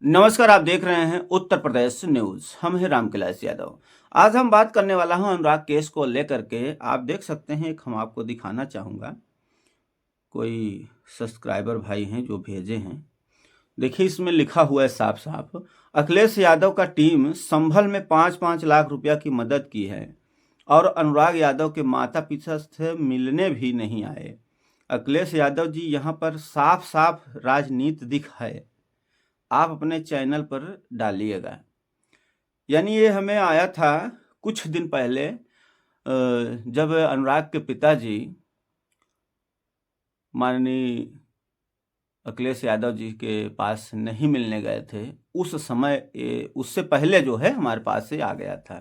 नमस्कार, आप देख रहे हैं उत्तर प्रदेश न्यूज़। हम हैं रामविलास यादव। आज हम बात करने वाला हूं अनुराग केस को लेकर के। आप देख सकते हैं, एक हम आपको दिखाना चाहूँगा। कोई सब्सक्राइबर भाई हैं जो भेजे हैं। देखिए, इसमें लिखा हुआ है साफ-साफ, अखिलेश यादव का टीम संभल में 5-5 लाख रुपया की मदद की है और अनुराग यादव के माता-पिता से मिलने भी नहीं आए। अखिलेश यादव जी, यहाँ पर साफ-साफ राजनीति दिख है। आप अपने चैनल पर डालिएगा। यानी ये हमें आया था कुछ दिन पहले, जब अनुराग के पिताजी माननीय अखिलेश यादव जी के पास नहीं मिलने गए थे, उस समय उससे पहले जो है हमारे पास से आ गया था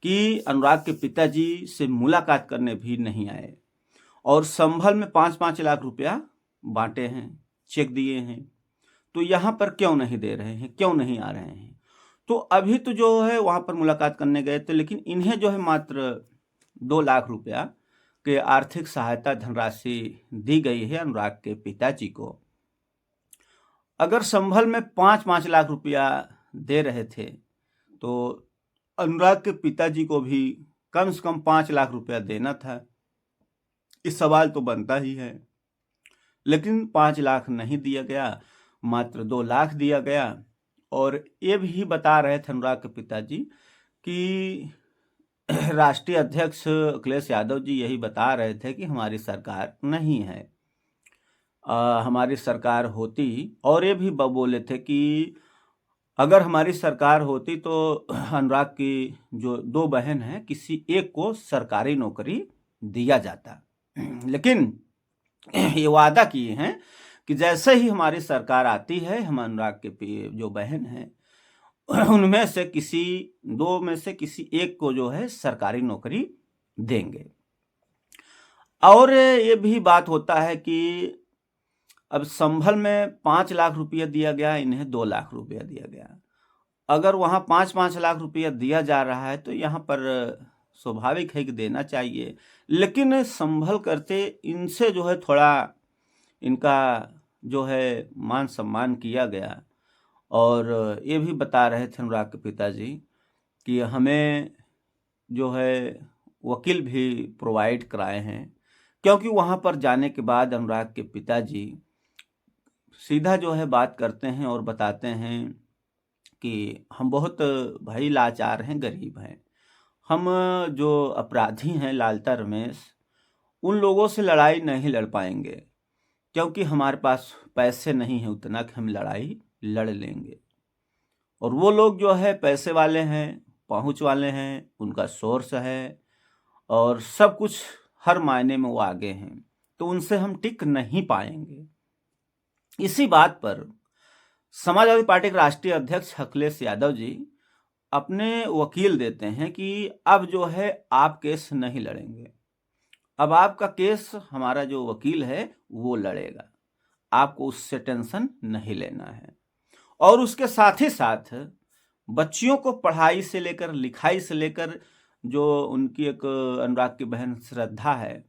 कि अनुराग के पिताजी से मुलाकात करने भी नहीं आए और संभल में 5-5 लाख रुपया बांटे हैं, चेक दिए हैं। तो यहाँ पर क्यों नहीं दे रहे हैं, क्यों नहीं आ रहे हैं? तो अभी तो जो है वहाँ पर मुलाकात करने गए थे, लेकिन इन्हें जो है मात्र 2 लाख रुपया के आर्थिक सहायता धनराशि दी गई है अनुराग के पिताजी को। अगर संभल में 5-5 लाख रुपया दे रहे थे, तो अनुराग के पिताजी को भी कम से कम 5 लाख रुपया देना था। इस सवाल तो बनता ही है, लेकिन 5 लाख नहीं दिया गया, मात्र 2 लाख दिया गया। और ये भी बता रहे थे अनुराग के पिताजी कि राष्ट्रीय अध्यक्ष अखिलेश यादव जी यही बता रहे थे कि हमारी सरकार नहीं है। हमारी सरकार होती, और ये भी बोले थे कि अगर हमारी सरकार होती तो अनुराग की जो 2 बहन हैं, किसी एक को सरकारी नौकरी दिया जाता। लेकिन ये वादा किए हैं कि जैसे ही हमारी सरकार आती है, हम अनुराग के जो बहन हैं उनमें से किसी 2 में से किसी एक को जो है सरकारी नौकरी देंगे। और ये भी बात होता है कि अब संभल में 5 लाख रुपया दिया गया, इन्हें 2 लाख रुपया दिया गया। अगर वहाँ 5-5 लाख रुपया दिया जा रहा है तो यहाँ पर स्वाभाविक है कि देना चाहिए, लेकिन संभल करते इनसे जो है थोड़ा इनका जो है मान सम्मान किया गया। और ये भी बता रहे थे अनुराग के पिताजी कि हमें जो है वकील भी प्रोवाइड कराए हैं, क्योंकि वहाँ पर जाने के बाद अनुराग के पिताजी सीधा जो है बात करते हैं और बताते हैं कि हम बहुत भाई लाचार हैं, गरीब हैं। हम जो अपराधी हैं लालता रमेश, उन लोगों से लड़ाई नहीं लड़ पाएंगे, क्योंकि हमारे पास पैसे नहीं है उतना कि हम लड़ाई लड़ लेंगे। और वो लोग जो है पैसे वाले हैं, पहुंच वाले हैं, उनका सोर्स है और सब कुछ हर मायने में वो आगे हैं, तो उनसे हम टिक नहीं पाएंगे। इसी बात पर समाजवादी पार्टी के राष्ट्रीय अध्यक्ष अखिलेश यादव जी अपने वकील देते हैं कि अब जो है आप केस नहीं लड़ेंगे, अब आपका केस हमारा जो वकील है वो लड़ेगा, आपको उससे टेंशन नहीं लेना है। और उसके साथ ही साथ बच्चियों को पढ़ाई से लेकर, लिखाई से लेकर, जो उनकी एक अनुराग की बहन श्रद्धा है,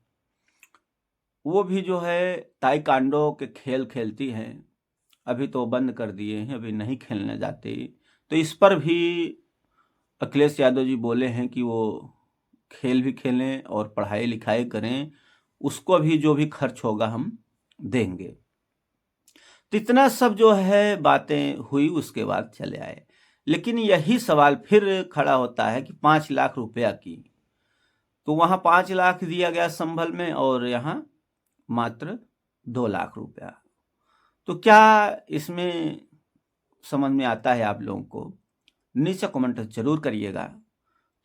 वो भी जो है ताइक्वांडो के खेल खेलती हैं। अभी तो बंद कर दिए हैं, अभी नहीं खेलने जाती। तो इस पर भी अखिलेश यादव जी बोले हैं कि वो खेल भी खेलें और पढ़ाई लिखाई करें, उसको भी जो भी खर्च होगा हम देंगे। तो इतना सब जो है बातें हुई, उसके बाद चले आए। लेकिन यही सवाल फिर खड़ा होता है कि 5 लाख रुपया की, तो वहाँ 5 लाख दिया गया संभल में और यहाँ मात्र 2 लाख रुपया। तो क्या इसमें समझ में आता है आप लोगों को? नीचे कमेंट जरूर करिएगा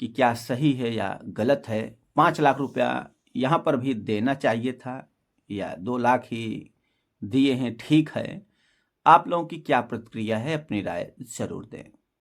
कि क्या सही है या गलत है। 5 लाख रुपया यहाँ पर भी देना चाहिए था या 2 लाख ही दिए हैं, ठीक है? आप लोगों की क्या प्रतिक्रिया है, अपनी राय जरूर दें।